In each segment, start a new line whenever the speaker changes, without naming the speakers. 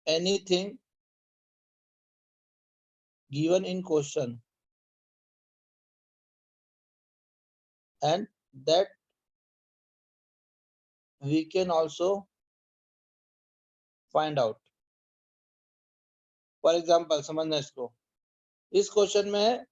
anything given in question and that we can also find out. For example, समझना इसको, इस question में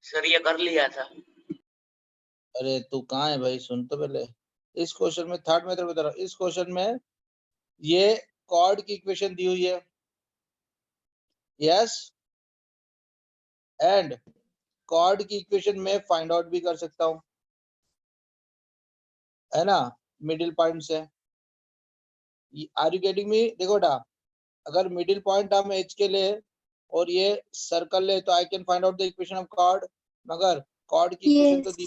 sir ये कर लिया था।
अरे तू कहाँ है भाई, सुन तो पहले। इस क्वेश्चन में थर्ड मेथड बता रहा हूँ। इस क्वेश्चन में ये कॉर्ड की इक्वेशन दी हुई है, यस, एंड कॉर्ड की इक्वेशन में फाइंड आउट भी कर सकता हूँ, है ना, मिडिल पॉइंट से। Are you getting me? देखो बेटा, अगर मिडिल पॉइंट हम एच के ले और ये सर्कल ले तो I can find out the equation of chord, मगर कॉर्ड की इक्वेशन तो दी।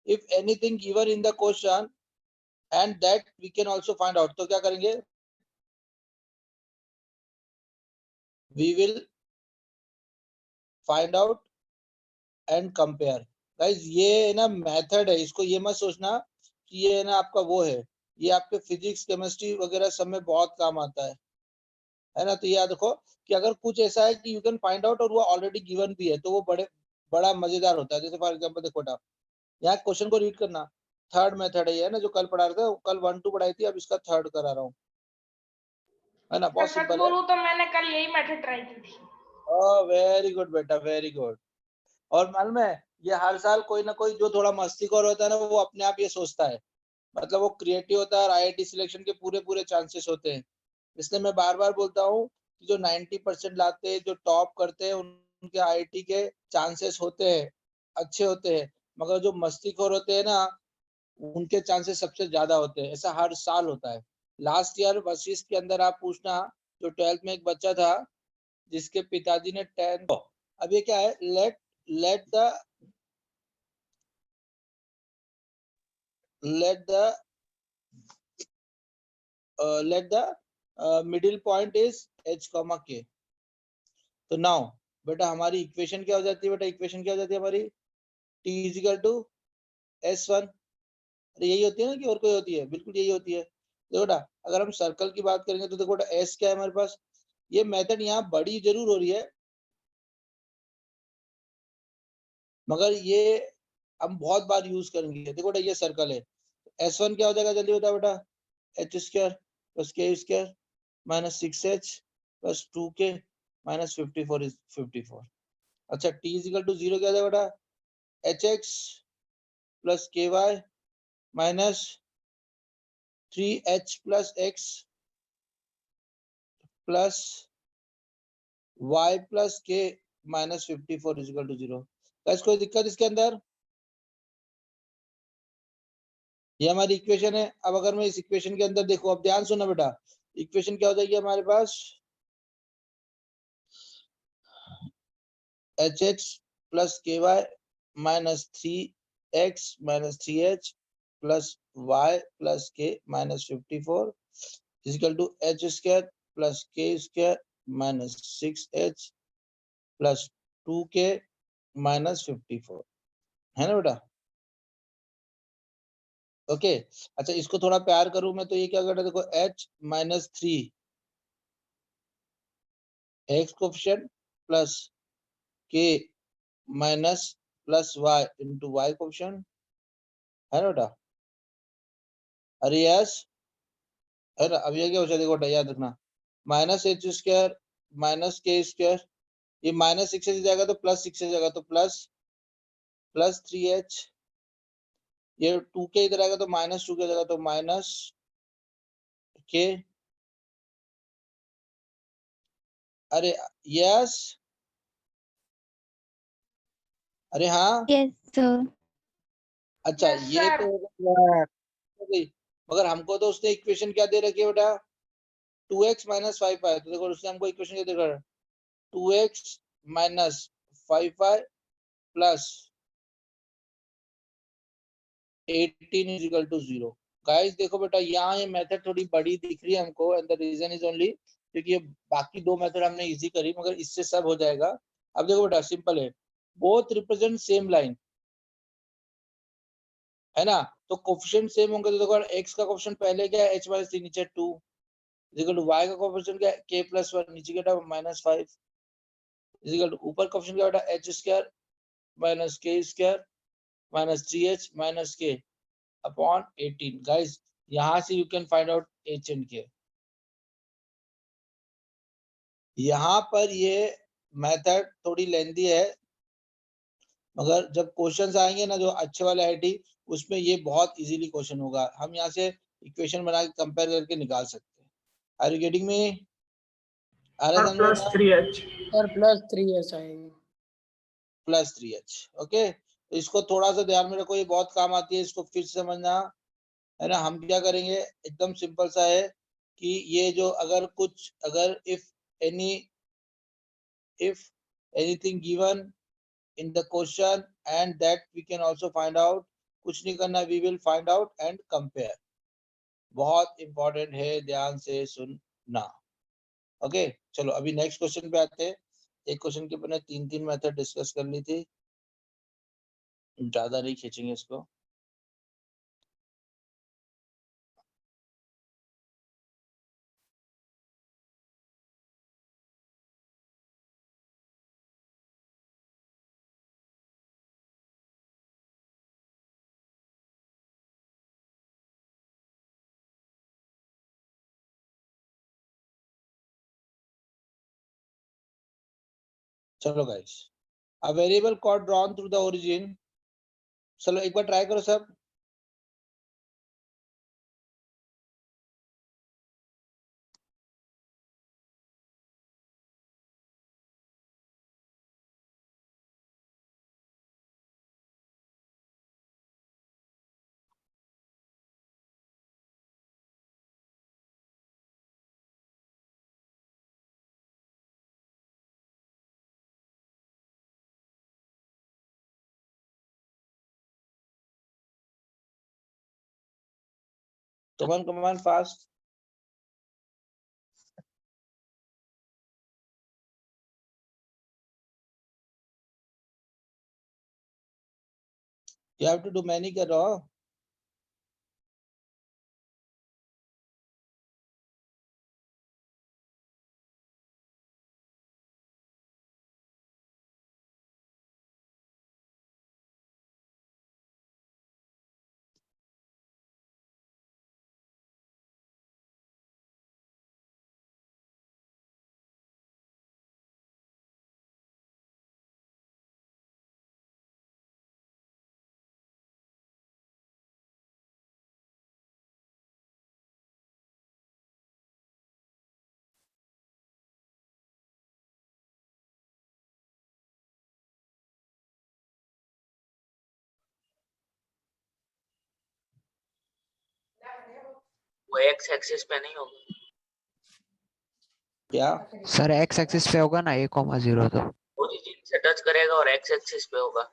If anything given in the question and that we can also find out, तो क्या करेंगे, we will find out and compare. Guys ये ना मेथड है, इसको ये मत सोचना कि ये ना आपका वो है, ये आपके फिजिक्स केमिस्ट्री वगैरह सब में बहुत काम आता है ना। तो याद रखो कि अगर कुछ ऐसा है कि यू कैन फाइंड आउट और वो ऑलरेडी गिवन भी है तो वो बड़ा मजेदार होता है। जैसे फॉर एग्जांपल देखो बेटा, यहाँ क्वेश्चन को रीड करना, थर्ड मेथड है ये ना, जो कल पढ़ा रहा था, कल 1 2 पढ़ाई थी, अब इसका थर्ड करा रहा हूँ, है ना, बहुत सिंपल है।
बोलूं तो मैंने कल यही मेथड ट्राई की थी।
वेरी गुड बेटा, वेरी गुड। और मालूम है, ये हर साल कोई ना कोई जो थोड़ा मस्तीखोर होता है ना, वो अपने आप ये सोचता है, मतलब वो क्रिएटिव होता है और आईआईटी सिलेक्शन के पूरे चांसेस होते हैं। इसलिए मैं बार बार बोलता हूँ कि जो 90% लाते हैं, जो टॉप करते हैं, उनके आईआईटी के चांसेस होते हैं, अच्छे होते हैं, मगर जो मस्तीखोर होते हैं ना, उनके चांसेस सबसे ज्यादा होते हैं। ऐसा हर साल होता है। लास्ट ईयर वशिष्ठ के अंदर आप पूछना, जो 12th में एक बच्चा था जिसके पिताजी ने 10, अब ये क्या है, let the middle point is h, k। तो नाउ बेटा हमारी इक्वेशन क्या हो जाती है, बेटा इक्वेशन क्या हो जाती है हमारी, t = s1। अरे यही होती है ना कि और कोई होती है? बिल्कुल यही होती है। देखो बेटा, अगर हम सर्कल की बात करेंगे तो देखो बेटा, s क्या है हमारे पास, ये मेथड यहाँ बड़ी जरूर हो रही है, मगर ये हम बहुत बार यूज करेंगे। देखो बेटा, ये सर्कल है, s1 क्या हो जाएगा, जल्दी बताओ बेटा, h² + k² - 6h + 2k - 54 is 54। अच्छा, t = 0 क्या हो जाएगा बेटा, hx + ky - 3h + x + y + k - 54 = 0। Guys कोई दिक्कत इसके अंदर? ये हमारी इक्वेशन है। अब अगर मैं इस इक्वेशन के अंदर देखो, अब ध्यान सुनो बेटा, इक्वेशन क्या हो जाएगी हमारे पास, hx + ky - 3x - 3h + y + k - 54 = h² + k² - 6h + 2k - 54, है ना बेटा? ओके। अच्छा, इसको थोड़ा प्यार करूं मैं तो ये क्या करता, देखो h - 3 x coefficient plus k minus plus y into y coefficient, है ना बेटा? अरे यस, है ना? अब ये क्या हो जाएगा, देखो बेटा याद रखना, -h² - k², ये -6 से जाएगा तो +6 से जाएगा तो प्लस 3h, ये 2k इधर आएगा तो -2 के जाएगा तो -k। अरे यस, अरे हाँ,
यस सर।
अच्छा
Yes,
ये
sir.
तो हो गई, मगर हमको तो उसने इक्वेशन क्या दे रखी है बेटा, 2x - 5y। तो देखो उसने हमको इक्वेशन क्या दे रखा है, 2x - 5y प्लस 18 = 0। गाइस देखो बेटा, यहाँ ये मेथड थोड़ी बड़ी दिख रही है हमको, and the reason is only क्योंकि ये बाकी दो मेथड हमने इजी करी, मगर इससे सब हो जाएगा। अब देखो बेटा, सिंपल है, बोथ रिप्रेजेंट सेम लाइन, है ना? तो कोफिशिएंट सेम होंगे, तो देखो x का कोफिशिएंट पहले क्या है, h - 3 नीचे 2 इज इक्वल टू y का कोफिशिएंट क्या है, k + 1 नीचे क्या था -5 इज इक्वल टू ऊपर कोफिशिएंट क्या बेटा h square - k square - 3h - k upon 18। Guys यहां से you can find out h and k। यहाँ पर ये मेथड थोड़ी लेंदी है, मगर जब क्वेश्चंस आएंगे ना जो अच्छे वाले आईटी, उसमें ये बहुत इजीली क्वेश्चन होगा। हम यहाँ से इक्वेशन बना के कंपेयर करके निकाल सकते हैं। Are you getting me? आ रहा है समझ में?
+3h
सर +3h आएगी।
+3h okay. तो इसको थोड़ा सा ध्यान में रखो, ये बहुत काम आती है, इसको फिर से समझना है ना। हम क्या करेंगे, एकदम सिंपल सा है कि ये जो अगर if anything given in the question and that we can also find out, कुछ नहीं करना, we will find out and compare। बहुत इंपॉर्टेंट है, ध्यान से सुनना। ओके चलो अभी नेक्स्ट क्वेश्चन पे आते हैं। एक क्वेश्चन के ऊपर 3 मेथड डिस्कस कर ली थी, ज्यादा नहीं खींचेंगे इसको। चलो guys, a variable chord drawn through the origin। चलो एक बार ट्राई करो सब। Come on fast। You have to do many कर रहा हो।
वो एक्स एक्सिस पे नहीं होगा
क्या
सर एक्स एक्सिस पे होगा ना 1,0 तो
ओरिजिन से टच करेगा और एक्स एक्सिस पे होगा।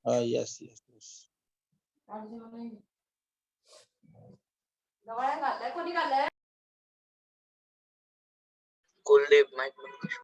Yes yes yes.
Kuldeep mic बंद कर।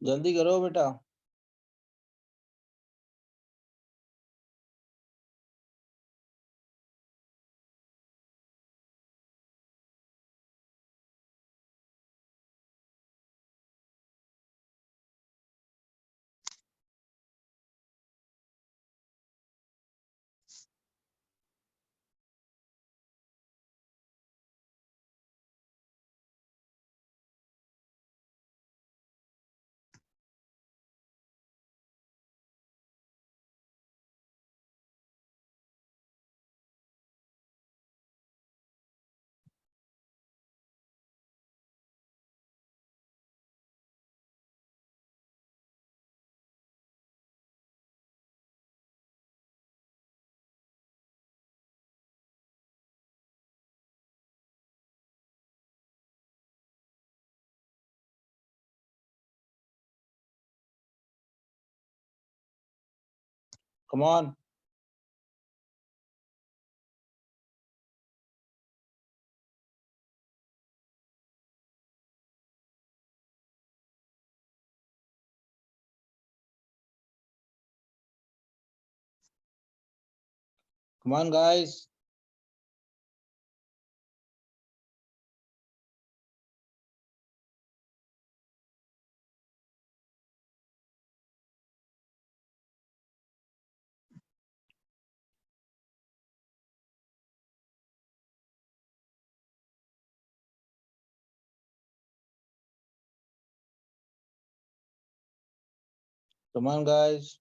जल्दी करो बेटा। Come on. Come on, guys. Come on, guys.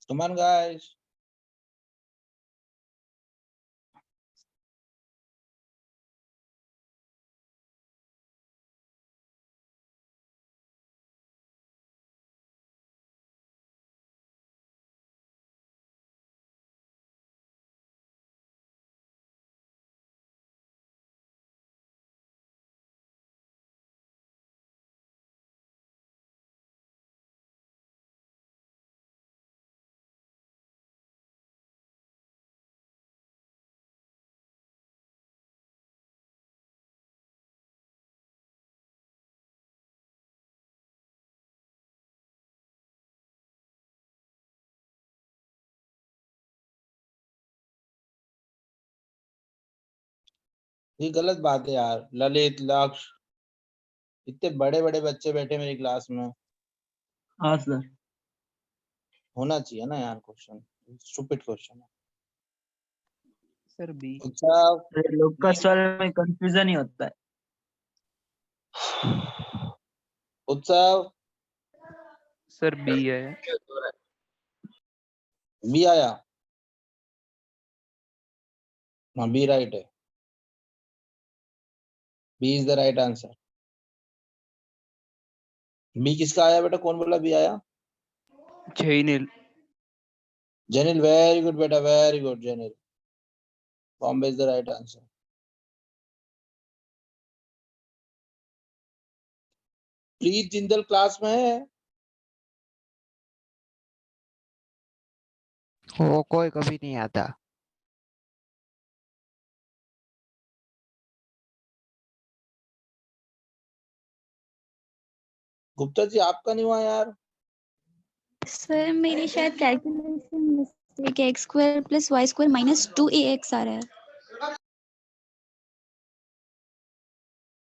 Come on, guys. ये गलत बात है यार। ललित, लक्ष्य, इतने बड़े बड़े बच्चे बैठे मेरी क्लास में,
हाँ सर।
होना चाहिए ना यार क्वेश्चन। स्टूपिड क्वेश्चन है।
Sir B.
उत्सव,
लोकस वाले में कंफ्यूजन ही होता है।
उत्सव,
सर बी है।
क्या हो रहा है?
बी आया। हाँ, बी राइट है। B is the right answer. B किसका आया बेटा? कौन बोला बी आया?
जैनिल।
जेनिल, वेरी गुड बेटा, very good Jenil. Bombay is the right answer. Preet Jindal class में है?
वो कोई कभी नहीं आता।
गुप्ता जी आपका नहीं हुआ यार?
सर मेरी शायद कैलकुलेशन मिस्टेक है। X square plus Y square minus 2ax आ रहा है।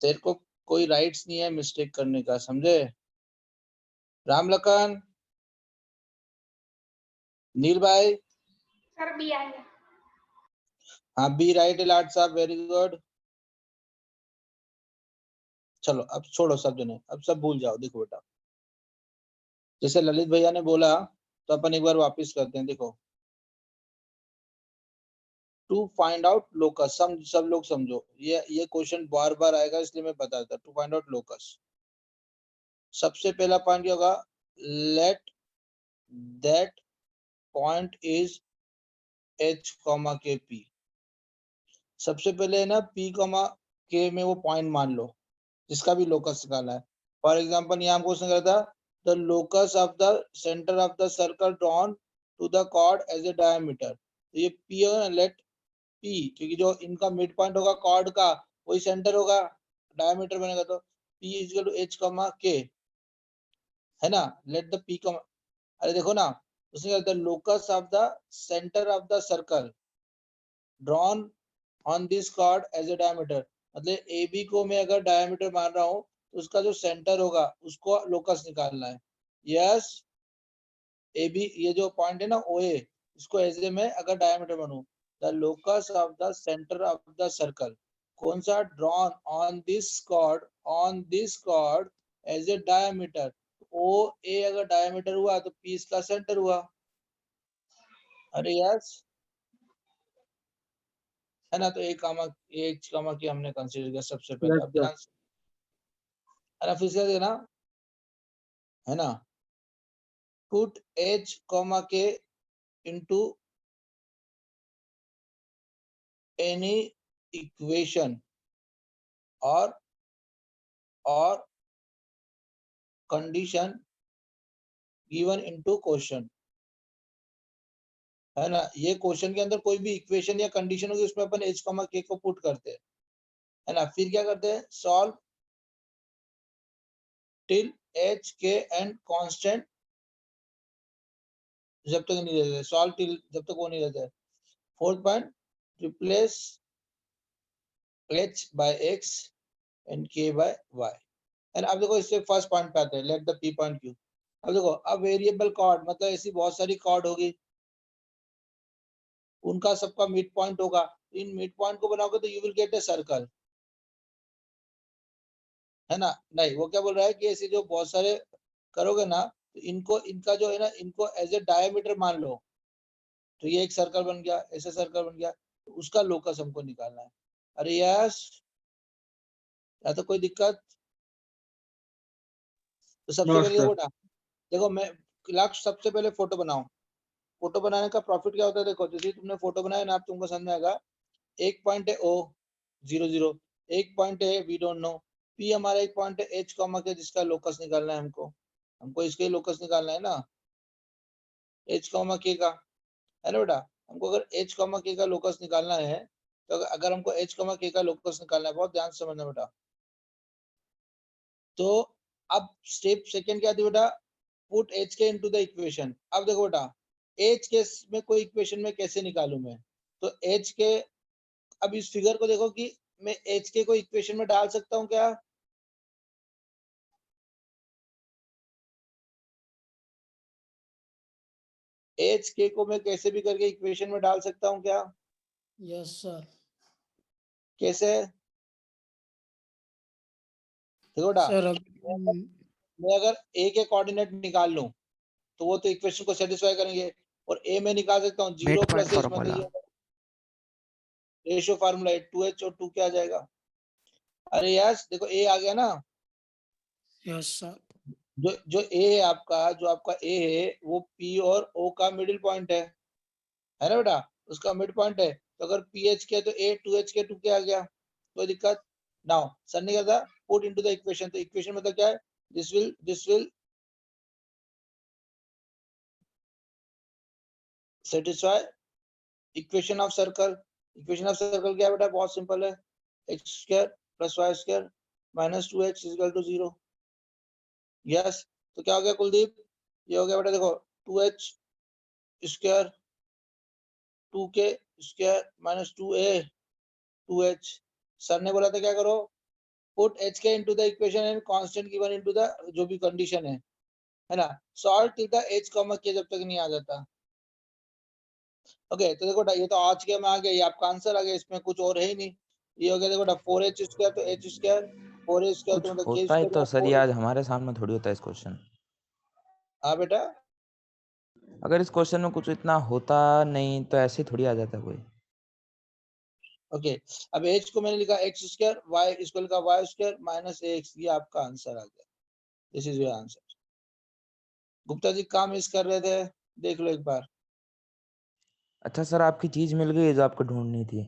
तेरे को कोई राइट्स नहीं है मिस्टेक करने का, समझे? राम लखन, नील भाई।
सर बी आया।
हाँ, बी राइट है लाड साहब, वेरी गुड। चलो अब छोड़ो सब जने, अब सब भूल जाओ। देखो बेटा, जैसे ललित भैया ने बोला तो अपन एक बार वापस करते हैं। देखो, टू फाइंड आउट लोकस, सब लोग समझो, ये क्वेश्चन बार बार आएगा इसलिए मैं बता देता। टू फाइंड आउट लोकस, सबसे पहला पॉइंट क्या होगा? Let that point is H comma के पी। सबसे पहले है ना पी कॉमा के में वो पॉइंट मान लो जिसका भी लोकस निकाला है। फॉर एग्जाम्पल यहाँ क्वेश्चन करता है the locus of the centre of the circle drawn to the chord as a diameter. तो ये पी है, लेट पी, क्योंकि जो इनका मिड पॉइंट होगा कॉर्ड का वही सेंटर होगा, डायमीटर बनेगा। तो P is equal to H comma K, है ना? लेट द पी कॉमा, अरे देखो ना, उसने कहा the locus of the centre of the circle drawn on this chord as a diameter. मतलब ए बी को मैं अगर डायमीटर मान रहा हूँ तो उसका जो सेंटर होगा उसको लोकस निकालना है। यस, ए बी ये जो पॉइंट है ना ओ ए, इसको एज ए में अगर डायमीटर बनू, the locus of the centre of the circle, कौन सा? Drawn on this chord as a diameter. O A अगर डायमीटर हुआ तो पी इसका सेंटर हुआ। अरे यस, है ना, तो एच कामा के हमने कंसीडर किया सबसे पहले। अब ध्यान से, है ना, फिर से देना, है ना, पुट एच कामा के इनटू एनी इक्वेशन और कंडीशन गिवन इनटू क्वेश्चन, है ना। ये क्वेश्चन के अंदर कोई भी इक्वेशन या कंडीशन होगी उसमें अपन एच कामा के को पुट करते हैं, है ना। फिर क्या करते हैं, सॉल्व टिल एच के एंड कांस्टेंट जब तक नहीं रहते, सॉल्व टिल जब तक वो नहीं रहता है। Fourth point, replace H by X and K by Y. And अब देखो इससे फर्स्ट पॉइंट पे आते हैं, let the P point Q. अब देखो, अब वेरिएबल कॉर्ड मतलब ऐसी बहुत सारी कॉर्ड होगी, उनका सबका मिड पॉइंट होगा। इन मिड पॉइंट को बनाओगे तो you will get a circle, है ना। नहीं, वो क्या बोल रहा है कि ऐसे जो बहुत सारे करोगे ना, तो इनको, इनका जो है ना, इनको एज ए डायमीटर मान लो, तो ये एक सर्कल बन गया, ऐसे सर्कल बन गया, तो उसका लोकस हमको निकालना है। अरे यस, या तो कोई दिक्कत? तो सबसे पहले देखो मैं लक्ष्य, सबसे पहले फोटो बनाओ। फोटो बनाने का प्रॉफिट क्या होता है, देखो जैसे तुमने फोटो बनाया ना, आप तुमको समझ में आएगा। एक पॉइंट है ओ 0 0, एक पॉइंट है वी डोंट नो, पी हमारा एक पॉइंट है एच कॉमा के जिसका लोकस निकालना है हमको इसके लोकस निकालना है ना, एच कॉमा के का, है ना बेटा। हमको अगर एच कॉमा के का लोकस निकालना है, तो अगर हमको एच कॉमा के का लोकस निकालना है, बहुत ध्यान से समझना बेटा। तो अब स्टेप सेकंड क्या थी बेटा, पुट एच के इनटू द इक्वेशन। अब देखो बेटा, एच के में कोई इक्वेशन में कैसे निकालूं मैं, तो एच के, अब इस फिगर को देखो कि मैं एच के को इक्वेशन में डाल सकता हूं क्या? एच के को मैं कैसे भी करके इक्वेशन में डाल सकता हूं क्या?
Yes sir.
कैसे? देखो बेटा,
सर
मैं अगर ए के कोऑर्डिनेट निकाल लूं तो वो तो इक्वेशन को सेटिस्फाई करेंगे, और ए में निकाल सकता हूँ 0
मिड पॉइंट
प्लस एच, मतलब
फार्मूला।
ये रेशियो फार्मूला है 2h और 2 क्या आ जाएगा? अरे यस, देखो ए आ गया ना,
यस सर।
जो ए है आपका, जो आपका ए है वो पी और ओ का मिडिल पॉइंट है ना बेटा, उसका मिड पॉइंट है। तो अगर पी एच के तो ए 2h के 2 क्या आ गया, कोई दिक्कत? नाउ सर ने क्या था, पुट इनटू द इक्वेशन। तो इक्वेशन मतलब क्या है, this will satisfy equation of circle. Equation of circle क्या है बेटा, बहुत सिंपल है, X square plus Y square minus 2x equal to 0। Yes, तो क्या हो गया कुलदीप, ये हो गया बेटा, देखो 2h square 2k square minus 2a 2h। Sir ने बोला था क्या करो, put h k into the equation and constant given into the जो भी कंडीशन है ना, solve till the h comma k जब तक नहीं आ जाता। ओके, तो देखो ये तो आज के में आ गया, ये आपका आंसर आ गया, इसमें कुछ और है ही नहीं। ये हो गया देखो 4h स्क्वायर, तो h स्क्वायर 4h स्क्वायर
कुछ
तो मतलब k
होता है
स्क्वायर
तो सर, ये
4h।
आज हमारे सामने थोड़ी होता है इस क्वेश्चन।
हाँ बेटा,
अगर इस क्वेश्चन में कुछ इतना होता नहीं तो ऐसे ही थोड़ी आ जाता कोई।
ओके। अब h को मैंने लिखा x स्क्वायर, y इसको लिखा y स्क्वायर माइनस ax, ये आपका आंसर आ गया। This is your answer. Gupta ji काम मिस कर रहे थे, देख लो एक बार।
अच्छा सर, आपकी चीज मिल गई जो आपको ढूंढनी थी।